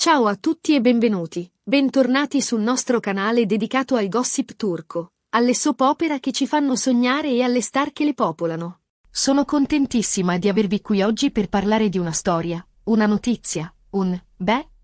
Ciao a tutti e benvenuti, bentornati sul nostro canale dedicato al gossip turco, alle soap opera che ci fanno sognare e alle star che le popolano. Sono contentissima di avervi qui oggi per parlare di una storia, una notizia,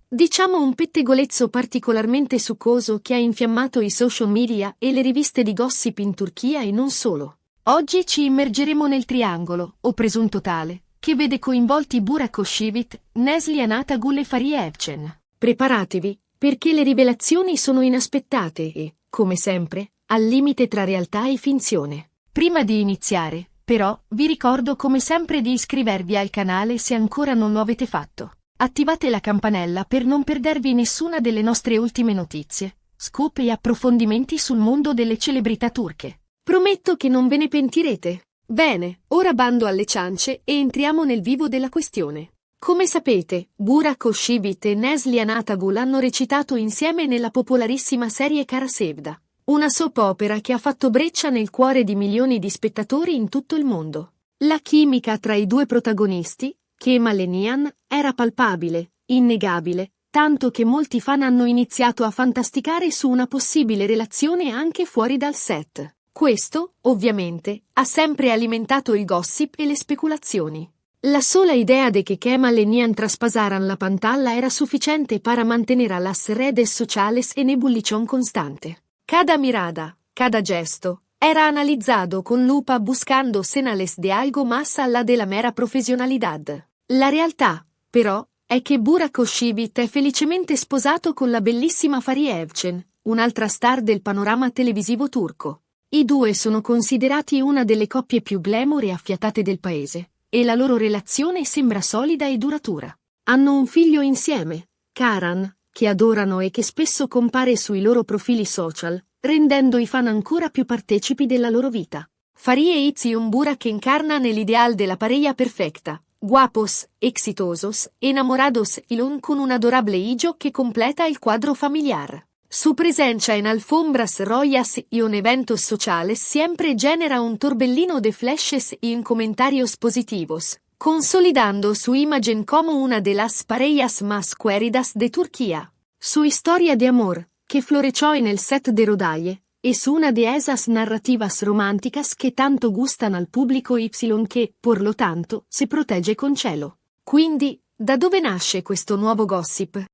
diciamo un pettegolezzo particolarmente succoso che ha infiammato i social media e le riviste di gossip in Turchia e non solo. Oggi ci immergeremo nel triangolo, o presunto tale, che vede coinvolti Burak Özçivit, Neslihan Atagul e Fahriye Evcen. Preparatevi, perché le rivelazioni sono inaspettate e, come sempre, al limite tra realtà e finzione. Prima di iniziare, però, vi ricordo come sempre di iscrivervi al canale se ancora non lo avete fatto. Attivate la campanella per non perdervi nessuna delle nostre ultime notizie, scoop e approfondimenti sul mondo delle celebrità turche. Prometto che non ve ne pentirete. Bene, ora bando alle ciance e entriamo nel vivo della questione. Come sapete, Burak Özçivit e Neslihan Atagul hanno recitato insieme nella popolarissima serie Kara Sevda, una soap opera che ha fatto breccia nel cuore di milioni di spettatori in tutto il mondo. La chimica tra i due protagonisti, Kemal e Nihan, era palpabile, innegabile, tanto che molti fan hanno iniziato a fantasticare su una possibile relazione anche fuori dal set. Questo, ovviamente, ha sempre alimentato il gossip e le speculazioni. La sola idea de che Kemal e Nihan traspasaran la pantalla era sufficiente para mantenere a las redes sociales en ebullición constante. Cada mirada, cada gesto, era analizado con lupa buscando señales de algo más allá de la mera profesionalidad. La realtà, però, è che Burak Özçivit è felicemente sposato con la bellissima Fahriye Evcen, un'altra star del panorama televisivo turco. I due sono considerati una delle coppie più glamour e affiatate del paese, e la loro relazione sembra solida e duratura. Hanno un figlio insieme, Karan, che adorano e che spesso compare sui loro profili social, rendendo i fan ancora più partecipi della loro vita. Fahriye y Burak encarnan el ideal de la pareja perfecta, guapos, exitosos, enamorados y con un adorable hijo que completa el cuadro familiar. Su presencia en alfombras rojas y en eventos sociales siempre genera un torbellino de flashes y en comentarios positivos, consolidando su imagen como una de las parejas más queridas de Turquía. Su historia de amor, que floreció en el set de rodaje, es una de esas narrativas románticas que tanto gustan al pubblico Y che, por lo tanto, se protegge con celo. Quindi, da dove nasce questo nuovo gossip?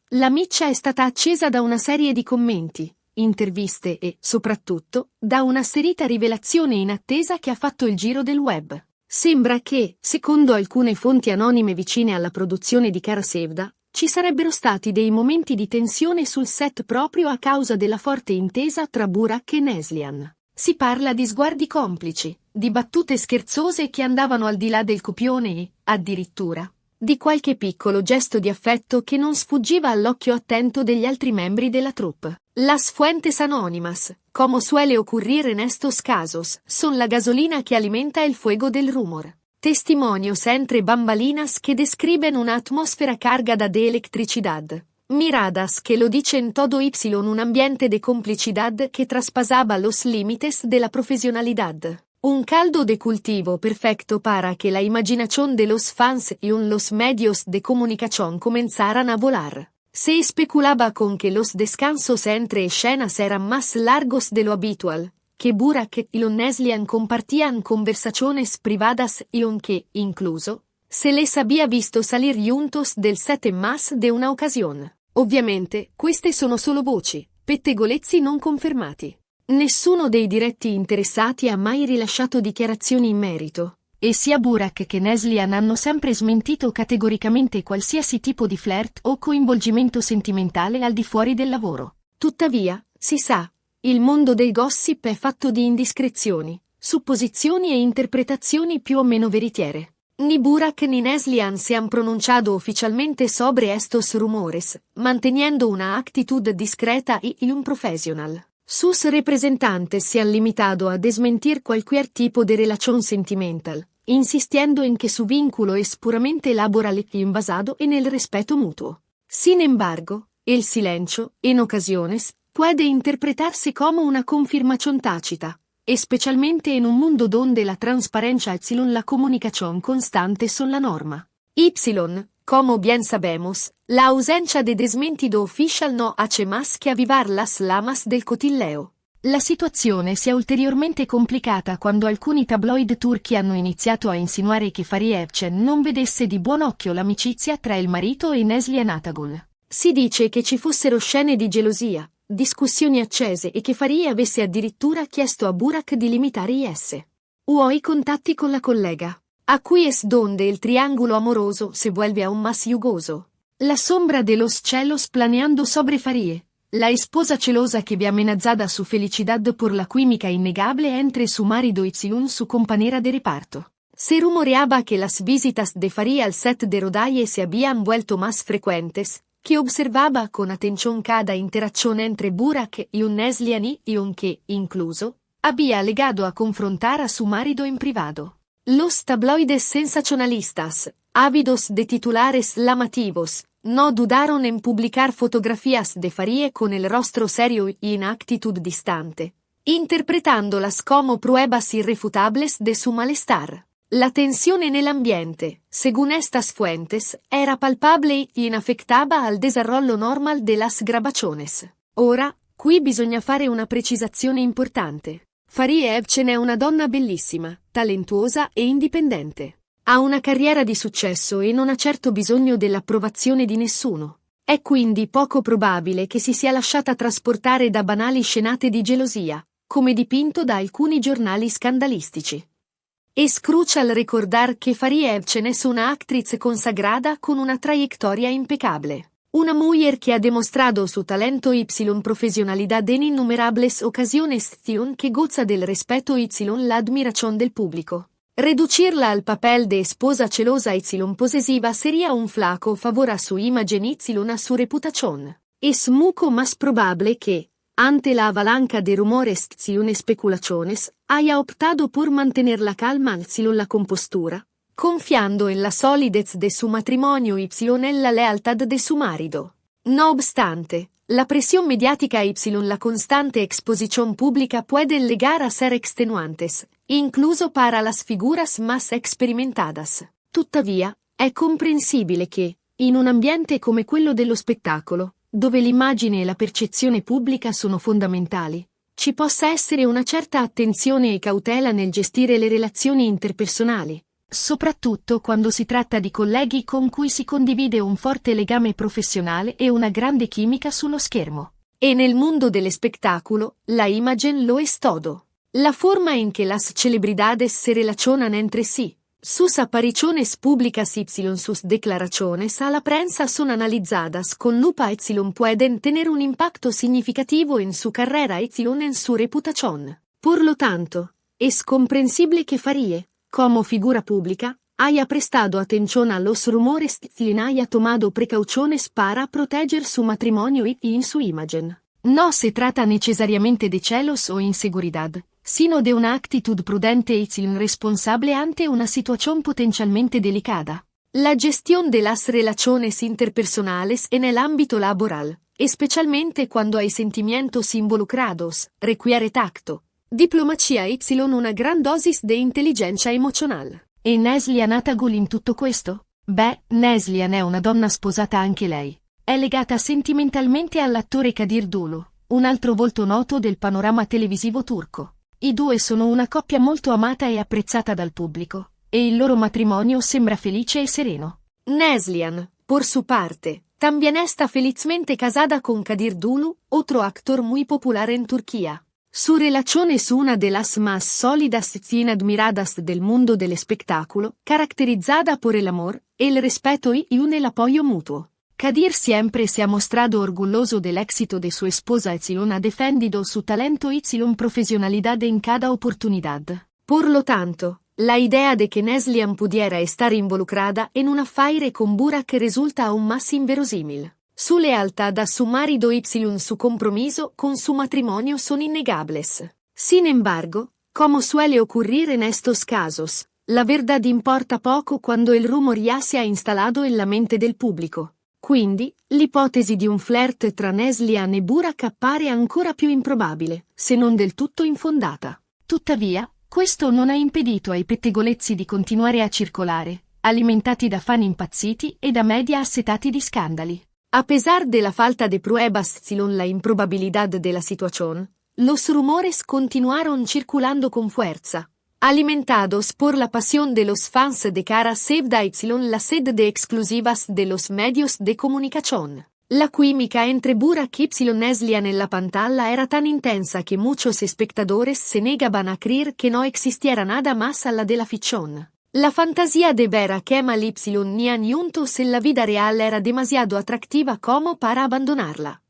La miccia è stata accesa da una serie di commenti, interviste e, soprattutto, da un'asserita rivelazione inattesa che ha fatto il giro del web. Sembra che, secondo alcune fonti anonime vicine alla produzione di Kara Sevda, ci sarebbero stati dei momenti di tensione sul set proprio a causa della forte intesa tra Burak e Neslihan. Si parla di sguardi complici, di battute scherzose che andavano al di là del copione e, addirittura, di qualche piccolo gesto di affetto che non sfuggiva all'occhio attento degli altri membri della troupe. Las fuentes anónimas, como suele ocurrir en estos casos, son la gasolina que alimenta el fuego del rumor. Testimonios entre bambalinas que describen una atmósfera cargada de electricidad. Miradas que lo dicen todo Y un ambiente de complicidad que traspasaba los límites de la profesionalidad. Un caldo de cultivo perfecto para que la imaginación de los fans y los medios de comunicación comenzaran a volar. Se especulaba con que los descansos entre escenas eran más largos de lo habitual, que Burak y Neslihan compartían conversaciones privadas y que, incluso, se les había visto salir juntos del set en más de una ocasión. Ovviamente, queste sono solo voci, pettegolezzi non confermati. Nessuno dei diretti interessati ha mai rilasciato dichiarazioni in merito, e sia Burak che Neslihan hanno sempre smentito categoricamente qualsiasi tipo di flirt o coinvolgimento sentimentale al di fuori del lavoro. Tuttavia, si sa, il mondo del gossip è fatto di indiscrezioni, supposizioni e interpretazioni più o meno veritiere. Ni Burak ni Neslihan se han pronunciado oficialmente sobre estos rumores, manteniendo una actitud discreta y un profesional. Sus representantes se han limitado a desmentir cualquier tipo de relación sentimental, insistiendo en que su vínculo es puramente laboral y basado en el respeto mutuo. Sin embargo, el silencio, en ocasiones, puede interpretarse como una confirmación tácita, especialmente en un mundo donde la transparencia y la comunicación constante son la norma. Y, Como bien sabemos, la ausencia de desmentido official no hace más que avivar las llamas del cotilleo. La situazione si è ulteriormente complicata quando alcuni tabloid turchi hanno iniziato a insinuare che Fahriye Evcen non vedesse di buon occhio l'amicizia tra il marito e Neslihan Atagul. Si dice che ci fossero scene di gelosia, discussioni accese e che Fahriye avesse addirittura chiesto a Burak di limitare i contatti con la collega. A cui es donde el triángulo amoroso se vuelve aún más yugoso. La sombra de los celos planeando sobre Fahriye. La esposa celosa que ve amenazada su felicidad por la química innegable entre su marido y su compañera de reparto. Se rumoreaba que las visitas de Fahriye al set de rodaje se habían vuelto más frecuentes, que observaba con atención cada interacción entre Burak y un Neslihan y un que, incluso, había alegado a confrontar a su marido en privado. Los tabloides sensacionalistas, ávidos de titulares llamativos, no dudaron en publicar fotografías de Fahriye con el rostro serio y en actitud distante, interpretándolas como pruebas irrefutables de su malestar. La tensión en el ambiente, según estas fuentes, era palpable y afectaba al desarrollo normal de las grabaciones. Ora, qui bisogna fare una precisazione importante. Fahriye Evcen è una donna bellissima, talentuosa e indipendente. Ha una carriera di successo e non ha certo bisogno dell'approvazione di nessuno. È quindi poco probabile che si sia lasciata trasportare da banali scenate di gelosia, come dipinto da alcuni giornali scandalistici. Es crucial recordar que Fahriye Evcen es una actriz consagrada con una trayectoria impecable. Una mujer que ha demostrado su talento y profesionalidad en innumerables ocasiones que goza del respeto y la admiración del público. Reducirla al papel de esposa celosa y posesiva sería un flaco favor a su imagen y a su reputación. Es mucho más probable que, ante la avalanca de rumores y especulaciones, haya optado por mantener la calma y la compostura, confiando en la solidez de su matrimonio y en la lealtad de su marido. No obstante, la presión mediática y la constante exposición pública pueden llegar a ser extenuantes, incluso para las figuras más experimentadas. Tuttavia, è comprensibile che, in un ambiente come quello dello spettacolo, dove l'immagine e la percezione pubblica sono fondamentali, ci possa essere una certa attenzione e cautela nel gestire le relazioni interpersonali, soprattutto quando si tratta di colleghi con cui si condivide un forte legame professionale e una grande chimica sullo schermo. E nel mondo dell'espectáculo, la imagen lo es todo. La forma en que las celebridades se relacionan entre sí, sus apariciones públicas y sus declaraciones a la prensa son analizadas con lupa y pueden tener un impacto significativo en su carrera y en su reputación. Por lo tanto, es comprensible que Fahriye, como figura pública, haya prestado atención a los rumores y haya tomado precauciones para proteger su matrimonio y su imagen. No se trata necesariamente de celos o inseguridad, sino de una actitud prudente y responsable ante una situación potencialmente delicada. La gestión de las relaciones interpersonales en el ámbito laboral, especialmente cuando hay sentimientos involucrados, requiere tacto, diplomacia y una gran dosis de inteligencia emocional. E Neslihan Atagul in tutto questo? Beh, Neslihan è una donna sposata anche lei. È legata sentimentalmente all'attore Kadir Dulu, un altro volto noto del panorama televisivo turco. I due sono una coppia molto amata e apprezzata dal pubblico, e il loro matrimonio sembra felice e sereno. Neslihan, por su parte, también está felizmente casada con Kadir Dulu, otro actor muy popular en Turquía. Su relación es una de las más sólidas y admiradas del mundo del espectáculo, caracterizada por el amor, el respeto y el apoyo mutuo. Kadir siempre se ha mostrado orgulloso del éxito de su esposa y ha defendido su talento y profesionalidad en cada oportunidad. Por lo tanto, la idea de que Neslihan pudiera estar involucrada en un affaire con Burak resulta aún más inverosímil. Su lealtad a su marido y su compromiso con su matrimonio son innegables. Sin embargo, como suele ocurrir en estos casos, la verdad importa poco cuando el rumor ya se ha instalado en la mente del pubblico. Quindi, l'ipotesi di un flirt tra Neslihan e Burak appare ancora più improbabile, se non del tutto infondata. Tuttavia, questo non ha impedito ai pettegolezzi di continuare a circolare, alimentati da fan impazziti e da media assetati di scandali. A pesar de la falta de pruebas la improbabilidad de la situación, los rumores continuaron circulando con fuerza, alimentados por la pasión de los fans de cara Sevda la sed de exclusivas de los medios de comunicación. La química entre Burak y Neslihan en la pantalla era tan intensa que muchos espectadores se negaban a creer que no existiera nada más a la de la ficción. La fantasía de ver a Kemal y Nihan juntos en la vida real era demasiado atractiva como para abandonarla.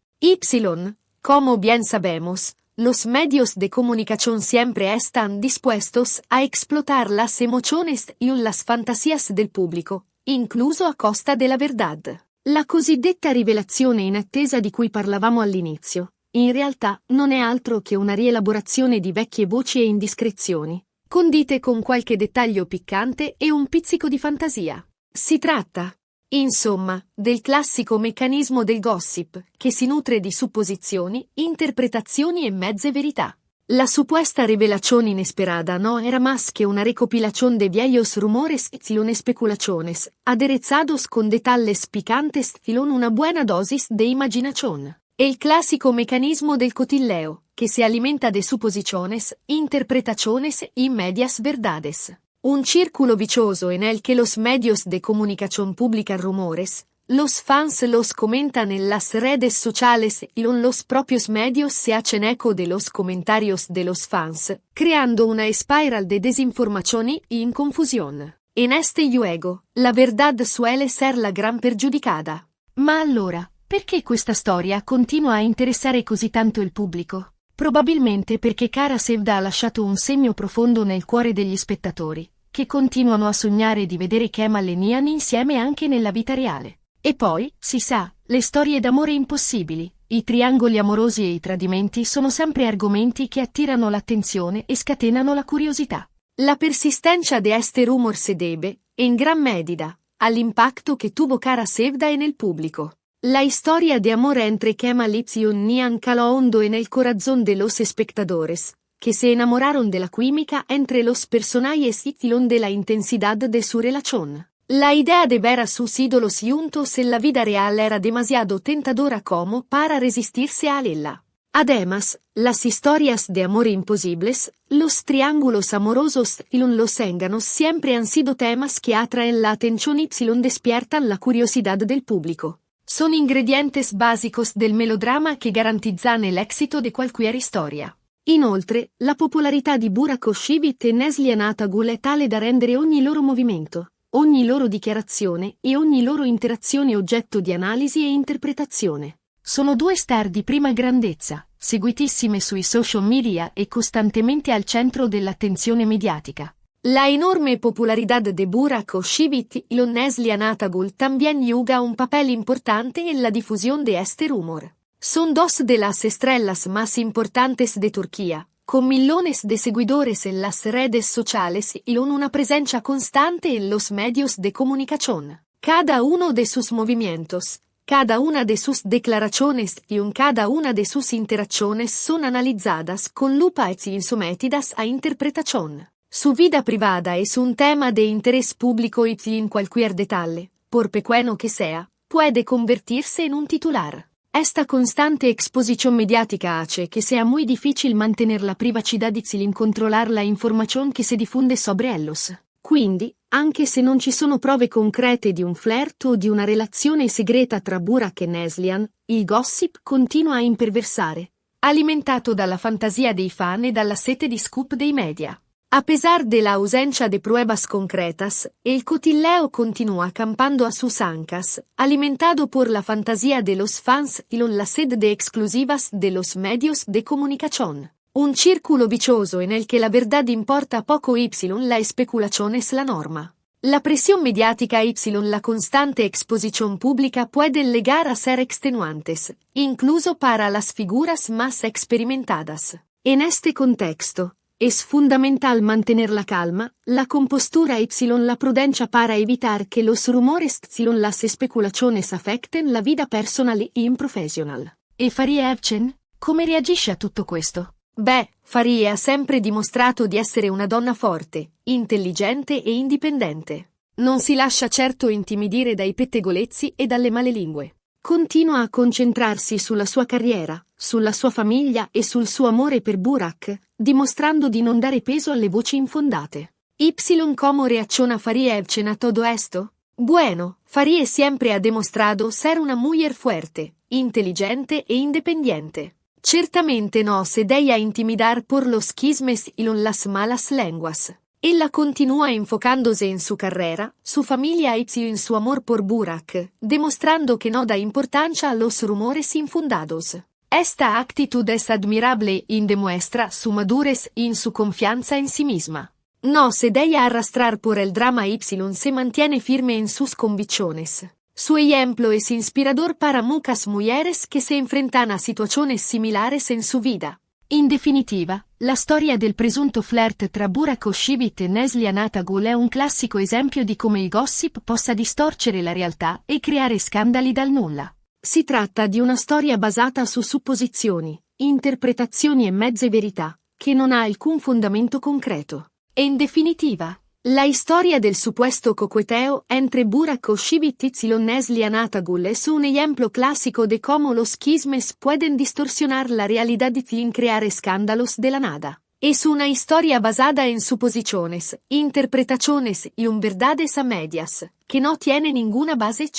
Como bien sabemos, los medios de comunicación siempre están dispuestos a explotar las emociones y las fantasías del pubblico, incluso a costa della verdad. La cosiddetta rivelazione inattesa di cui parlavamo all'inizio, in realtà non è altro che una rielaborazione di vecchie voci e indiscrezioni, condite con qualche dettaglio piccante e un pizzico di fantasia. Si tratta, insomma, del classico meccanismo del gossip, che si nutre di supposizioni, interpretazioni e mezze verità. La supuesta revelación inesperada no era más que una recopilación de viejos rumores y especulaciones, aderezados con detalles picantes y una buena dosis de imaginación. El clásico mecanismo del cotilleo, que se alimenta de suposiciones, interpretaciones y medias verdades. Un círculo vicioso en el que los medios de comunicación publican rumores, los fans los comentan en las redes sociales y los propios medios se hacen eco de los comentarios de los fans, creando una espiral de desinformación y confusión. En este juego, la verdad suele ser la gran pergiudicata. Ma allora, perché questa storia continua a interessare così tanto il pubblico? Probabilmente perché Kara Sevda ha lasciato un segno profondo nel cuore degli spettatori, che continuano a sognare di vedere Kemal e Nihan insieme anche nella vita reale. E poi, si sa, le storie d'amore impossibili, i triangoli amorosi e i tradimenti sono sempre argomenti che attirano l'attenzione e scatenano la curiosità. La persistencia de este rumor se debe, en gran medida, all'impacto que tuvo Kara Sevda en el público. La historia de amor entre Kemal y Nihan caló hondo en el corazón de los espectadores, que se enamoraron de la química entre los personajes y de la intensidad de su relación. La idea de ver a sus ídolos juntos en la vida real era demasiado tentadora como para resistirse a ella. Además, las historias de amor imposibles, los triángulos amorosos y los engaños siempre han sido temas que atraen la atención y despiertan la curiosidad del público. Son ingredientes básicos del melodrama che garantizan el éxito de cualquier storia. Inoltre, la popolarità di Burak Özçivit e Neslihan Atagul è tale da rendere ogni loro movimento, ogni loro dichiarazione e ogni loro interazione oggetto di analisi e interpretazione. Sono due star di prima grandezza, seguitissime sui social media e costantemente al centro dell'attenzione mediatica. La enorme popularidad de Burak Özçivit y Neslihan Atagul también juega un papel importante en la difusión de este rumor. Son dos de las estrellas más importantes de Turquía, con millones de seguidores en las redes sociales y con una presencia constante en los medios de comunicación. Cada uno de sus movimientos, cada una de sus declaraciones y cada una de sus interacciones son analizadas con lupa y sometidas a interpretación. Su vida privada es un tema de interés público y en cualquier detalle, por pequeño que sea, puede convertirse en un titular. Esta constante exposición mediática hace que sea muy difícil mantener la privacidad y controlar la información que se difunde sobre ellos. Quindi, anche se non ci sono prove concrete di un flirt o di una relazione segreta tra Burak e Neslihan, il gossip continua a imperversare, alimentato dalla fantasia dei fan e dalla sete di scoop dei media. A pesar de la ausencia de pruebas concretas, el cotilleo continúa campando a sus ancas, alimentado por la fantasía de los fans y la sed de exclusivas de los medios de comunicación. Un círculo vicioso en el que la verdad importa poco y la especulación es la norma. La presión mediática y la constante exposición pública pueden llegar a ser extenuantes, incluso para las figuras más experimentadas. En este contexto, es fundamental mantener la calma, la compostura y la prudencia para evitar que los rumores y las especulaciones afecten la vida personal y professional. E Faria Evcen? Come reagisce a tutto questo? Beh, Faria ha sempre dimostrato di essere una donna forte, intelligente e indipendente. Non si lascia certo intimidire dai pettegolezzi e dalle malelingue. Continua a concentrarsi sulla sua carriera, sulla sua famiglia e sul suo amore per Burak, dimostrando di non dare peso alle voci infondate. Y como reacciona Farie Evchen a todo esto? Bueno, Farie siempre ha demostrado ser una mujer fuerte, inteligente e independiente. Certamente no se deja intimidar por los chismes y las malas lenguas. Ella continúa enfocándose en su carrera, su familia y en su amor por Burak, demostrando que no da importancia a los rumores infundados. Esta actitud es admirable y demuestra su madurez y su confianza en sí misma. No se deja arrastrar por el drama y se mantiene firme en sus convicciones. Su ejemplo es inspirador para muchas mujeres que se enfrentan a situaciones similares en su vida. In definitiva, la storia del presunto flirt tra Burak Oshivit e Neslihan Atagul è un classico esempio di come il gossip possa distorcere la realtà e creare scandali dal nulla. Si tratta di una storia basata su supposizioni, interpretazioni e mezze verità, che non ha alcun fondamento concreto. En definitiva, la historia del supuesto coqueteo entre Burak Oshivit y Neslihan Atagul es un ejemplo clásico de cómo los chismes pueden distorsionar la realidad y crear escándalos de la nada. Es una historia basada en suposiciones, interpretaciones y verdades a medias, que no tiene ninguna base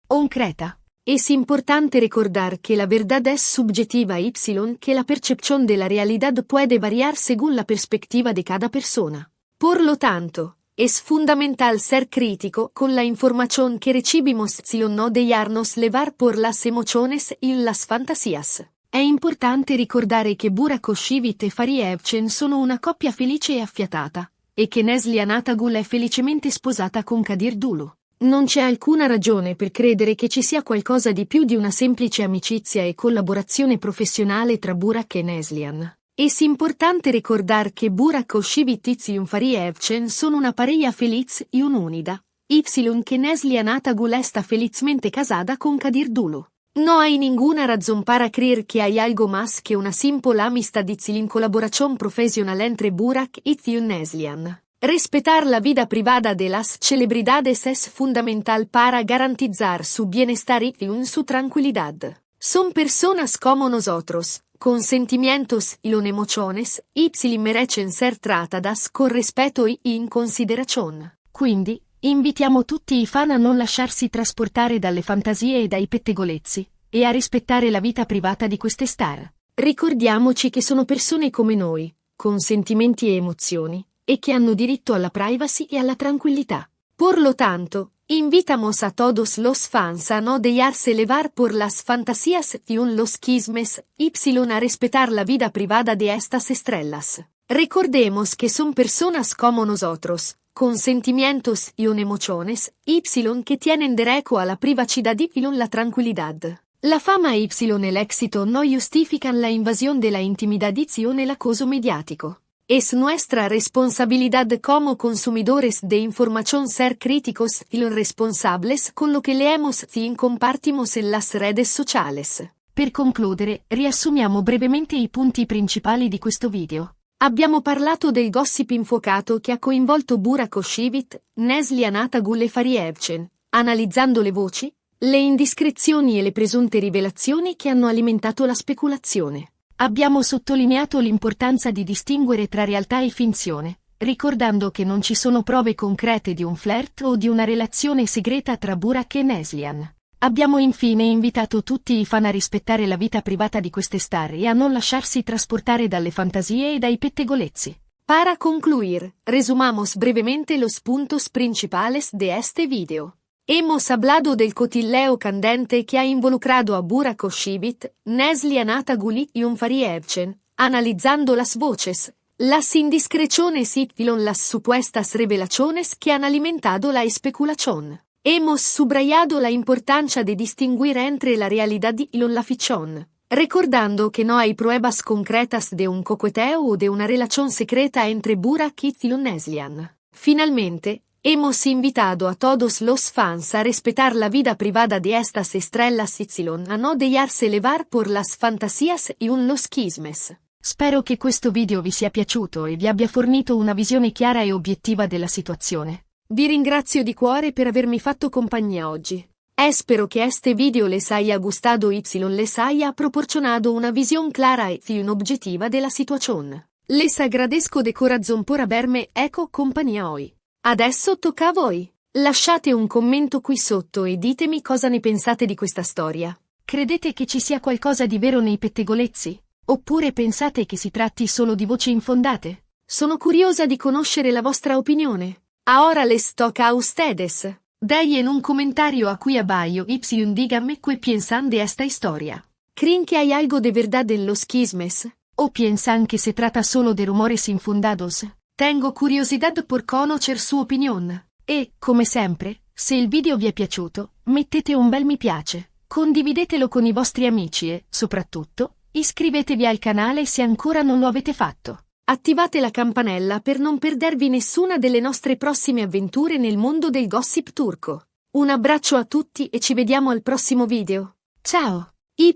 concreta. Es importante recordar que la verdad es subjetiva y que la percepción de la realidad puede variar según la perspectiva de cada persona. Por lo tanto, es fundamental ser crítico con la información que recibimos y no dejarnos levar por las emociones y las fantasías. È importante ricordare che Burak Oshivit e Farie Evchen sono una coppia felice e affiatata, e che Neslihan Atagul è felicemente sposata con Kadir Dulu. Non c'è alcuna ragione per credere che ci sia qualcosa di più di una semplice amicizia e collaborazione professionale tra Burak e Neslihan. Es importante recordar que Burak Oshivit y Farie Evchen sono una pareja feliz y unida, y que Neslihan Atagul está felizmente casada con Kadir Dulu. No hay ninguna razón para creer que hay algo más que una simple amistad y colaboración profesional entre Burak y Neslihan. Respetar la vida privada de las celebridades es fundamental para garantizar su bienestar y su tranquilidad. Son personas como nosotros, con sentimientos y emociones, y merecen ser tratadas con respeto e in considerazione. Quindi, invitiamo tutti i fan a non lasciarsi trasportare dalle fantasie e dai pettegolezzi, e a rispettare la vita privata di queste star. Ricordiamoci che sono persone come noi, con sentimenti e emozioni, e che hanno diritto alla privacy e alla tranquillità. Por lo tanto, invitamos a todos los fans a no dejarse levar por las fantasías y los chismes, y a respetar la vida privada de estas estrellas. Recordemos que son personas como nosotros, con sentimientos y emociones, y que tienen derecho a la privacidad y la tranquilidad. La fama y el éxito no justifican la invasión de la intimidad y el acoso mediático. Es nuestra responsabilidad como consumidores de información ser críticos y responsables con lo que leemos y compartimos en las redes sociales. Per concludere, riassumiamo brevemente i punti principali di questo video. Abbiamo parlato del gossip infuocato che ha coinvolto Burak Oshivit, Neslihan Atagul e Farie Evchen, analizzando le voci, le indiscrezioni e le presunte rivelazioni che hanno alimentato la speculazione. Abbiamo sottolineato l'importanza di distinguere tra realtà e finzione, ricordando che non ci sono prove concrete di un flirt o di una relazione segreta tra Burak e Neslihan. Abbiamo infine invitato tutti i fan a rispettare la vita privata di queste star e a non lasciarsi trasportare dalle fantasie e dai pettegolezzi. Para concluir, resumamos brevemente los puntos principales de este video. Hemos hablado del cotilleo candente que ha involucrado a Burak Oshivit, Neslihan Atagul y Farie Evchen, analizando las voces, las indiscreciones y las supuestas revelaciones que han alimentado la especulación. Hemos subrayado la importancia de distinguir entre la realidad y la ficción, recordando que no hay pruebas concretas de un coqueteo o de una relación secreta entre Burak y Neslihan. Finalmente, hemos invitado a todos los fans a respetar la vida privada de estas estrellas y a no dejarse levar por las fantasías y los chismes. Spero che questo video vi sia piaciuto e vi abbia fornito una visione chiara e obiettiva della situazione. Vi ringrazio di cuore per avermi fatto compagnia oggi. Espero que este video les haya gustado y les haya proporcionado una visión clara y objetiva de la situación. Les agradezco de corazón por haberme eco compagnia hoy. Adesso tocca a voi. Lasciate un commento qui sotto e ditemi cosa ne pensate di questa storia. Credete che ci sia qualcosa di vero nei pettegolezzi? Oppure pensate che si tratti solo di voci infondate? Sono curiosa di conoscere la vostra opinione. Ahora les toca a ustedes. Dei en un comentario a cui abajo y díganme qué piensan de esta historia. ¿Creen que hay algo de verdad en los chismes? ¿O piensan que se trata solo de rumores infundados? Tengo curiosidad por conocer su opinión. E, come sempre, se il video vi è piaciuto, mettete un bel mi piace, condividetelo con i vostri amici e, soprattutto, iscrivetevi al canale se ancora non lo avete fatto. Attivate la campanella per non perdervi nessuna delle nostre prossime avventure nel mondo del gossip turco. Un abbraccio a tutti e ci vediamo al prossimo video. Ciao! Y,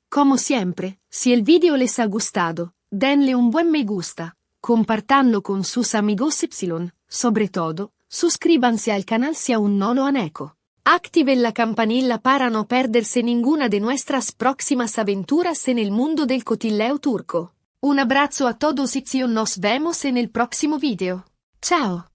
como siempre, si el video les ha gustado, denle un buen me gusta, compartanlo con sus amigos Y, sobre todo, suscríbanse al canal si aún no lo han hecho. Activen la campanilla para no perderse ninguna de nuestras próximas aventuras en el mundo del cotilleo turco. Un abrazo a todos y nos vemos en el próximo video. Ciao!